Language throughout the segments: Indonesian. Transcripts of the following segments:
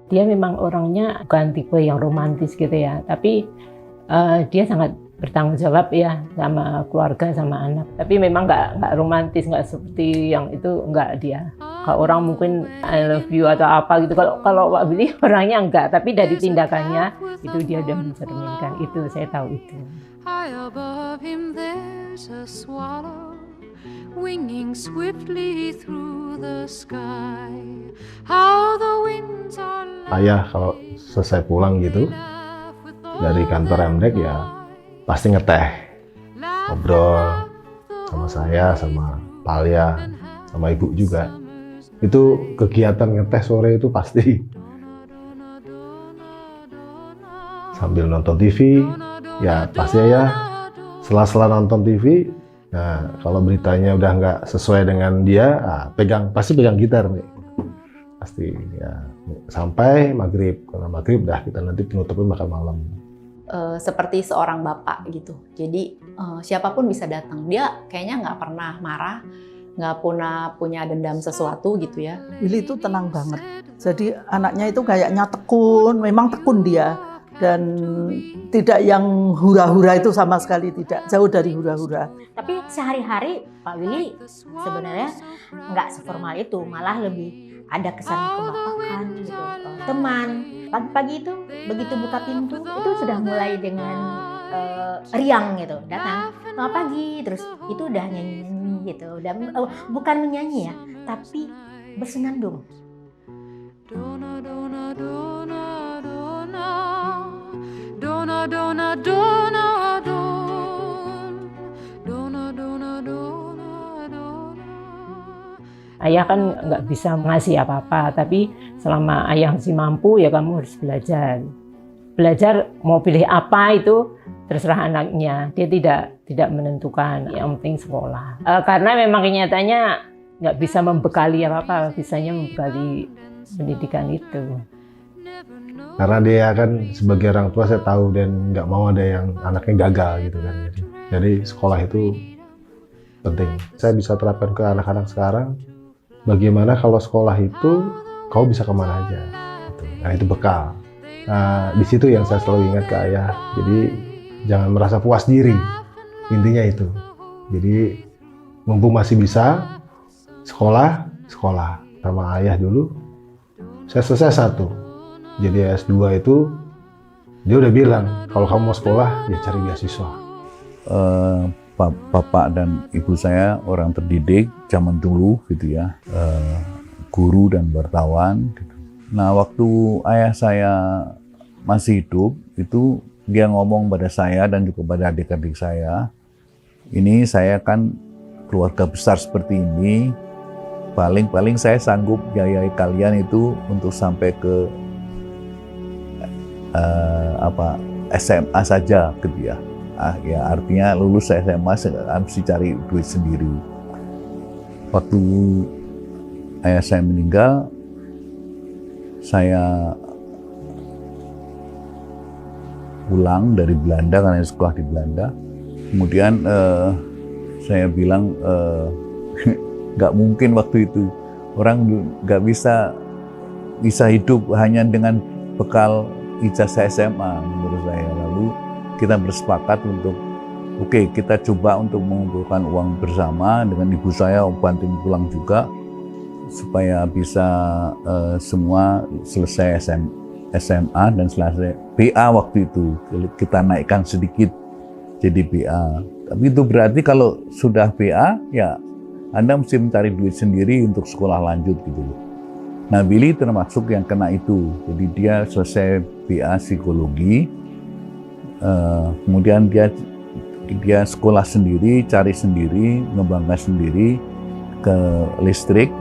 Dia memang orangnya bukan tipe yang romantis gitu ya, tapi dia sangat bertanggung jawab ya sama keluarga, sama anak. Tapi memang nggak romantis, nggak seperti yang itu, nggak dia. Kalau orang mungkin I love you atau apa gitu. Kalau Pak Billy orangnya enggak, tapi dari tindakannya itu dia udah mencerminkan itu, saya tahu itu. High above him there's a swallow winging swiftly through the sky. How the winds are Ayah kalau selesai pulang gitu dari kantor Emrek ya pasti ngeteh, ngobrol sama saya, sama Palia, sama ibu juga. Itu kegiatan ngeteh sore itu pasti. Sambil nonton TV, ya pasti ya sela-sela nonton TV. Nah, kalau beritanya udah nggak sesuai dengan dia, pasti pegang gitar nih. Pasti ya sampai maghrib. Karena maghrib dah kita nanti penutupnya makan malam. Seperti seorang bapak gitu. Jadi siapapun bisa datang. Dia kayaknya nggak pernah marah, nggak pernah punya dendam sesuatu gitu ya. Willy itu tenang banget. Jadi anaknya itu kayaknya tekun, memang tekun dia. Dan tidak yang hura-hura itu sama sekali, tidak. Jauh dari hura-hura. Tapi sehari-hari Pak Willy sebenarnya nggak seformal itu, malah lebih ada kesan kebapakan gitu. Teman, pagi-pagi itu begitu buka pintu itu sudah mulai dengan riang gitu, datang selamat pagi, terus itu udah nyanyi-nyanyi gitu, udah bukan menyanyi ya, tapi bersenandung. Dona, dona, dona, dona, dona, dona, dona, dona, dona, dona, dona. Ayah kan nggak bisa ngasih apa-apa, tapi selama ayah masih mampu ya kamu harus belajar. Belajar mau pilih apa itu terserah anaknya, dia tidak menentukan, yang penting sekolah. Karena memang kenyataannya nggak bisa membekali apa-apa, bisanya membekali pendidikan itu. Karena dia kan sebagai orang tua saya tahu dan nggak mau ada yang anaknya gagal gitu kan. Jadi sekolah itu penting. Saya bisa terapkan ke anak-anak sekarang, bagaimana kalau sekolah itu kau bisa kemana aja. Gitu. Nah itu bekal. Nah di situ yang saya selalu ingat ke ayah. Jadi jangan merasa puas diri. Intinya itu. Jadi mumpung masih bisa sekolah sama ayah dulu. Saya selesai 1. Jadi S2 itu dia udah bilang kalau kamu mau sekolah ya cari beasiswa. Bapak dan ibu saya orang terdidik zaman dulu gitu ya, guru dan wartawan. Gitu. Nah waktu ayah saya masih hidup itu dia ngomong pada saya dan juga pada adik-adik saya, ini saya kan keluarga besar seperti ini, paling saya sanggup biayai kalian itu untuk sampai ke SMA saja gitu ya. Ya artinya lulus SMA mesti cari duit sendiri. Waktu ayah saya meninggal, saya pulang dari Belanda karena sekolah di Belanda. Kemudian saya bilang nggak mungkin waktu itu orang nggak bisa hidup hanya dengan bekal ijazah SMA menurut saya. Lalu kita bersepakat untuk kita coba untuk mengumpulkan uang bersama dengan ibu saya bantu pulang juga supaya bisa semua selesai SMA dan selesai BA waktu itu kita naikkan sedikit jadi BA. Tapi itu berarti kalau sudah BA ya Anda mesti mencari duit sendiri untuk sekolah lanjut gitu loh. Nah Billy termasuk yang kena itu, jadi dia selesai BA psikologi, kemudian dia sekolah sendiri, cari sendiri, ngembangkan sendiri ke listrik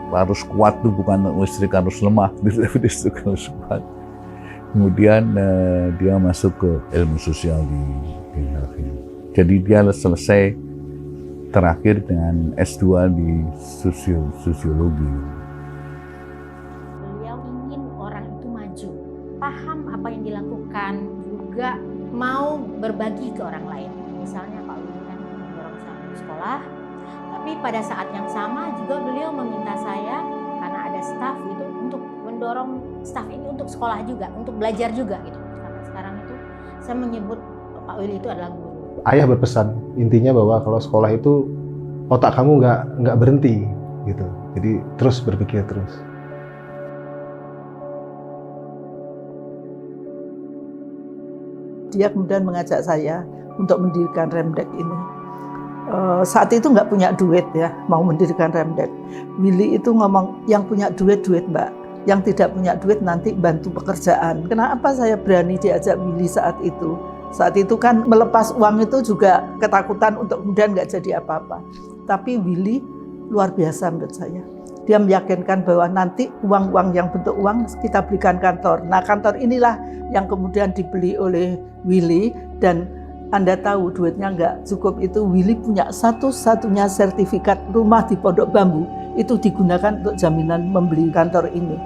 harus kuat tuh, bukan listrik harus lemah, listrik harus kuat. Kemudian dia masuk ke ilmu sosial di jadi dia selesai terakhir dengan S2 di sosiologi. Beliau ingin orang itu maju, paham apa yang dilakukan, juga mau berbagi ke orang lain. Misalnya Pak Willy kan mendorong saya untuk sekolah, tapi pada saat yang sama juga beliau meminta saya, karena ada staf itu, untuk mendorong staf ini untuk sekolah juga, untuk belajar juga gitu. Karena sekarang itu saya menyebut Pak Willy itu adalah guru. Ayah berpesan intinya bahwa kalau sekolah itu otak kamu nggak berhenti gitu. Jadi terus berpikir terus. Dia kemudian mengajak saya untuk mendirikan Remdek ini. Saat itu nggak punya duit ya, mau mendirikan Remdek. Willy itu ngomong, yang punya duit Mbak, yang tidak punya duit nanti bantu pekerjaan. Kenapa saya berani diajak Willy saat itu? Saat itu kan melepas uang itu juga ketakutan untuk kemudian nggak jadi apa-apa. Tapi Willy luar biasa menurut saya. Dia meyakinkan bahwa nanti uang-uang yang bentuk uang kita berikan kantor. Nah, kantor inilah yang kemudian dibeli oleh Willy, dan Anda tahu duitnya nggak cukup itu. Willy punya satu-satunya sertifikat rumah di Pondok Bambu, itu digunakan untuk jaminan membeli kantor ini.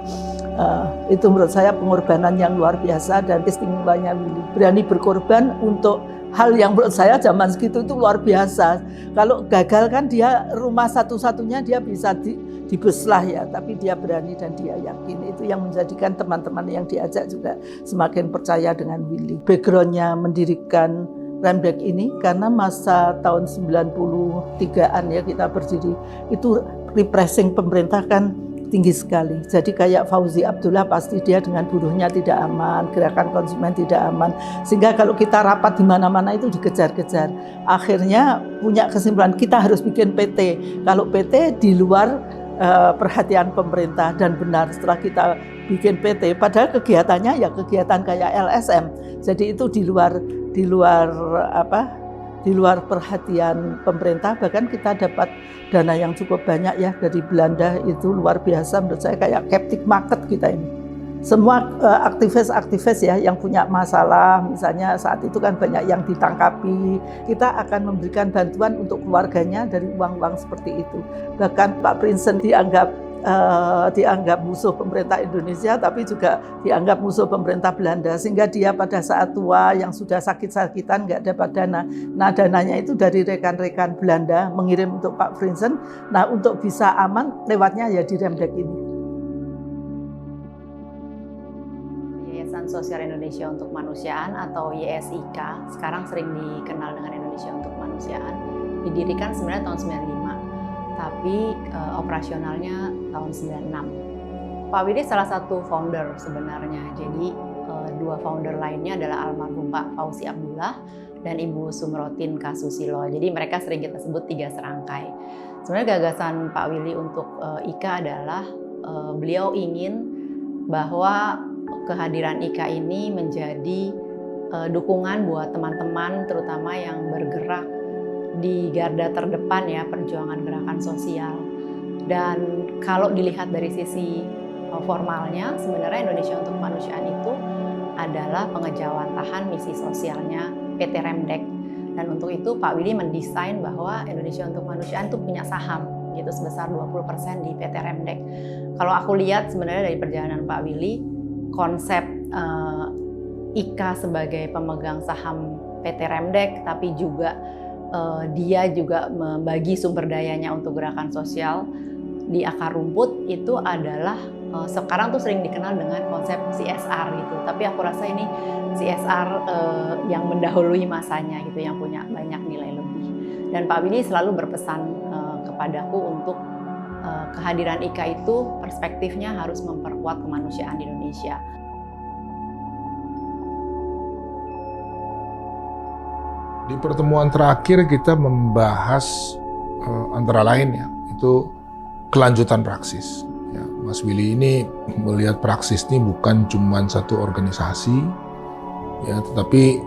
Itu menurut saya pengorbanan yang luar biasa dan istimewanya Willy. Berani berkorban untuk hal yang menurut saya zaman segitu itu luar biasa. Kalau gagal kan dia rumah satu-satunya dia bisa dibeslah ya, tapi dia berani dan dia yakin. Itu yang menjadikan teman-teman yang diajak juga semakin percaya dengan Willy. Backgroundnya mendirikan Remdek ini karena masa tahun 93-an ya kita berdiri, itu repressing pemerintah kan tinggi sekali. Jadi kayak Fauzi Abdullah pasti dia dengan buruhnya tidak aman, gerakan konsumen tidak aman. Sehingga kalau kita rapat di mana-mana itu dikejar-kejar. Akhirnya punya kesimpulan kita harus bikin PT. Kalau PT di luar perhatian pemerintah, dan benar setelah kita bikin PT, padahal kegiatannya ya kegiatan kayak LSM. Jadi itu di luar perhatian pemerintah. Bahkan kita dapat dana yang cukup banyak ya dari Belanda, itu luar biasa menurut saya, kayak captive market kita ini. Semua aktivis-aktivis ya yang punya masalah, misalnya saat itu kan banyak yang ditangkapi, kita akan memberikan bantuan untuk keluarganya dari uang-uang seperti itu. Bahkan Pak Prinsen dianggap musuh pemerintah Indonesia, tapi juga dianggap musuh pemerintah Belanda, sehingga dia pada saat tua yang sudah sakit-sakitan nggak dapat dana. Nah, dananya itu dari rekan-rekan Belanda mengirim untuk Pak Prinsen. Nah, untuk bisa aman lewatnya ya di Remdek ini. Yayasan Sosial Indonesia untuk Kemanusiaan atau YSIK, sekarang sering dikenal dengan Indonesia untuk Kemanusiaan, didirikan sebenarnya tahun 95, tapi operasionalnya tahun 96. Pak Willy salah satu founder sebenarnya, jadi dua founder lainnya adalah almarhum Pak Fauzi Abdullah dan Ibu Sumrotin Kasusilo. Jadi mereka sering kita sebut tiga serangkai. Sebenarnya gagasan Pak Willy untuk IKA adalah beliau ingin bahwa kehadiran IKA ini menjadi dukungan buat teman-teman terutama yang bergerak di garda terdepan ya perjuangan gerakan sosial. Dan kalau dilihat dari sisi formalnya, sebenarnya Indonesia untuk Kemanusiaan itu adalah pengejawantahan misi sosialnya PT Remdek. Dan untuk itu Pak Willy mendesain bahwa Indonesia untuk Kemanusiaan itu punya saham gitu sebesar 20% di PT Remdek. Kalau aku lihat sebenarnya dari perjalanan Pak Willy, konsep IKA sebagai pemegang saham PT Remdek, tapi juga dia juga membagi sumber dayanya untuk gerakan sosial di akar rumput, itu adalah sekarang tuh sering dikenal dengan konsep CSR gitu. Tapi aku rasa ini CSR yang mendahului masanya gitu, yang punya banyak nilai lebih. Dan Pak Willy selalu berpesan kepadaku untuk kehadiran IKA itu perspektifnya harus memperkuat kemanusiaan di Indonesia. Di pertemuan terakhir kita membahas antara lain ya, itu kelanjutan praksis. Ya, Mas Willy ini melihat praksis ini bukan cuma satu organisasi, ya, tetapi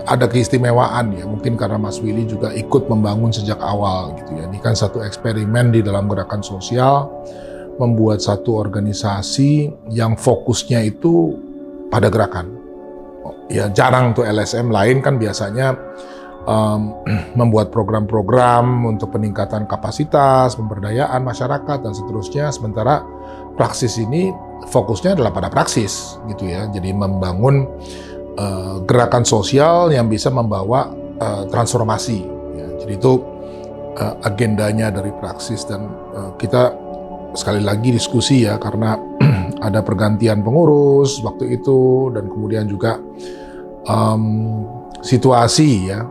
ada keistimewaan ya, mungkin karena Mas Willy juga ikut membangun sejak awal gitu ya. Ini kan satu eksperimen di dalam gerakan sosial, membuat satu organisasi yang fokusnya itu pada gerakan. Ya jarang tuh LSM lain kan biasanya membuat program-program untuk peningkatan kapasitas, pemberdayaan masyarakat dan seterusnya. Sementara praksis ini fokusnya adalah pada praksis gitu ya. Jadi membangun gerakan sosial yang bisa membawa transformasi. Ya. Jadi itu agendanya dari praksis, dan kita sekali lagi diskusi ya, karena ada pergantian pengurus waktu itu, dan kemudian juga situasi ya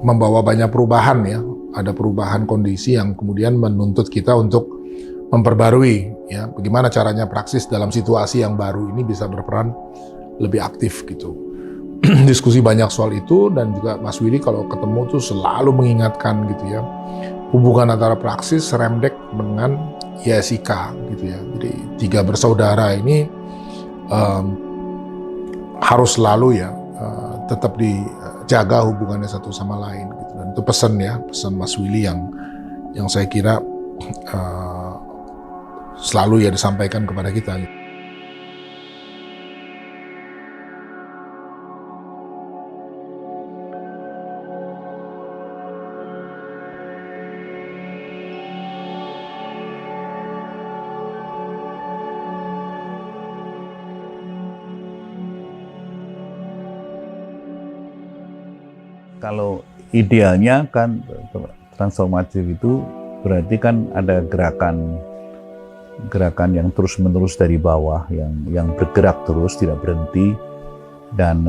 membawa banyak perubahan ya, ada perubahan kondisi yang kemudian menuntut kita untuk memperbarui ya, bagaimana caranya praksis dalam situasi yang baru ini bisa berperan lebih aktif gitu. Diskusi banyak soal itu, dan juga Mas Willy kalau ketemu tuh selalu mengingatkan gitu ya, hubungan antara praksis Remdek dengan YSIK gitu ya. Jadi 3 bersaudara ini harus selalu ya tetap dijaga hubungannya satu sama lain gitu. Dan itu pesan ya, pesan Mas Willy yang saya kira selalu ya disampaikan kepada kita. Kalau idealnya kan transformatif itu berarti kan ada gerakan yang terus-menerus dari bawah, yang bergerak terus, tidak berhenti, dan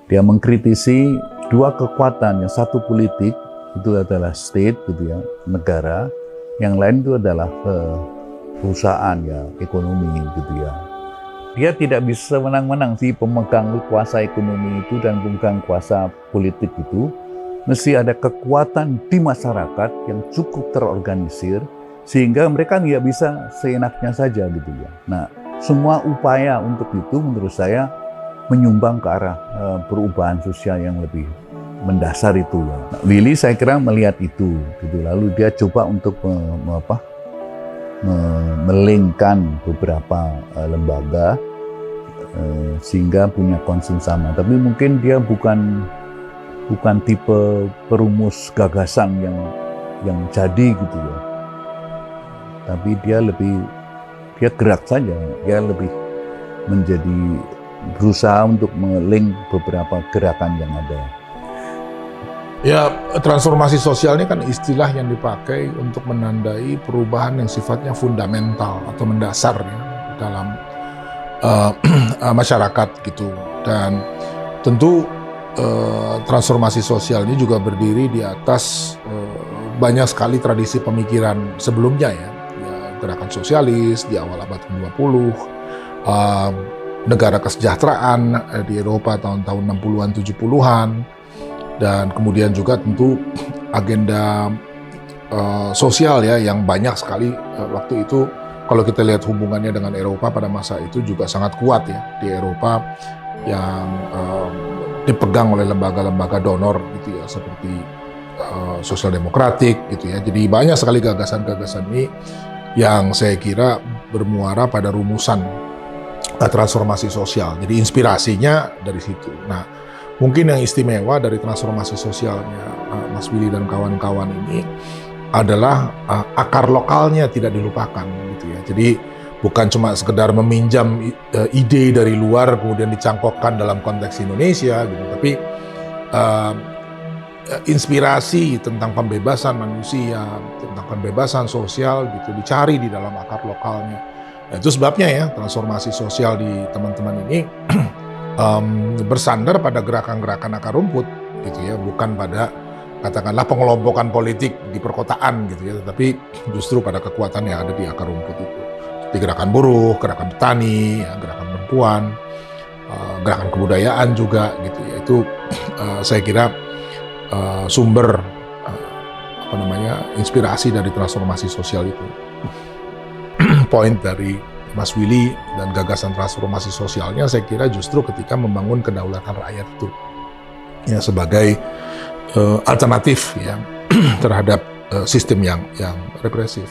dia mengkritisi 2 kekuatan, yang satu politik itu adalah state gitu ya, negara, yang lain itu adalah perusahaan ya, ekonomi gitu ya. Dia tidak bisa menang-menang sih pemegang kuasa ekonomi itu dan pemegang kuasa politik itu. Mesti ada kekuatan di masyarakat yang cukup terorganisir sehingga mereka nggak bisa seenaknya saja gitu ya. Nah, semua upaya untuk itu menurut saya menyumbang ke arah perubahan sosial yang lebih mendasar itu ya. Nah, Willy saya kira melihat itu gitu. Lalu dia coba untuk melingkan beberapa lembaga sehingga punya concern sama. Tapi mungkin dia bukan tipe perumus gagasan yang jadi gitu ya. Tapi dia gerak saja. Dia lebih menjadi berusaha untuk melink beberapa gerakan yang ada. Ya, transformasi sosial ini kan istilah yang dipakai untuk menandai perubahan yang sifatnya fundamental atau mendasar ya, dalam masyarakat gitu. Dan tentu transformasi sosial ini juga berdiri di atas banyak sekali tradisi pemikiran sebelumnya ya. Gerakan sosialis di awal abad ke-20, negara kesejahteraan di Eropa tahun-tahun 60-an, 70-an, dan kemudian juga tentu agenda sosial ya yang banyak sekali waktu itu. Kalau kita lihat hubungannya dengan Eropa pada masa itu juga sangat kuat ya di Eropa, yang dipegang oleh lembaga-lembaga donor gitu ya, seperti sosial demokratik gitu ya. Jadi banyak sekali gagasan-gagasan ini yang saya kira bermuara pada rumusan transformasi sosial. Jadi inspirasinya dari situ. Nah, mungkin yang istimewa dari transformasi sosialnya Mas Willy dan kawan-kawan ini adalah akar lokalnya tidak dilupakan gitu ya. Jadi bukan cuma sekedar meminjam ide dari luar kemudian dicangkokkan dalam konteks Indonesia gitu, tapi inspirasi tentang pembebasan manusia, tentang pembebasan sosial gitu dicari di dalam akar lokalnya. Nah, itu sebabnya ya transformasi sosial di teman-teman ini bersandar pada gerakan-gerakan akar rumput gitu ya, bukan pada katakanlah pengelompokan politik di perkotaan gitu ya, tetapi justru pada kekuatan yang ada di akar rumput itu. Seperti gerakan buruh, gerakan petani, ya, gerakan perempuan, gerakan kebudayaan juga gitu ya. Itu saya kira sumber inspirasi dari transformasi sosial itu. Poin dari Mas Willy dan gagasan transformasi sosialnya saya kira justru ketika membangun kedaulatan rakyat itu ya, sebagai alternatif ya terhadap sistem yang represif.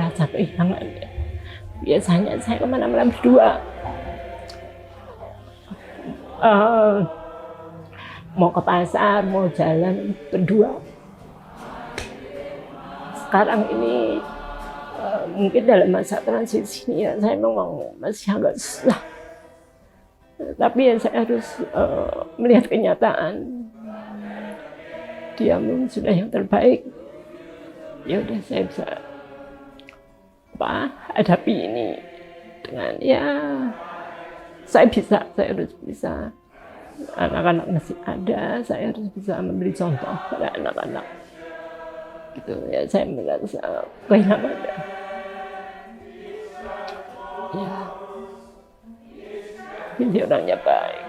merasa kehilangan. Biasanya saya kemana-mana berdua. Mau ke pasar, mau jalan berdua. Sekarang ini mungkin dalam masa transisi ini ya saya memang masih agak susah. Tapi ya saya harus melihat kenyataan. Dia memang sudah yang terbaik. Ya udah saya bisa hadapi ini dengan ya saya harus bisa. Anak-anak masih ada, saya harus bisa memberi contoh pada anak-anak. Gitu ya, saya merasa kehilangan. Ya, dia orangnya baik.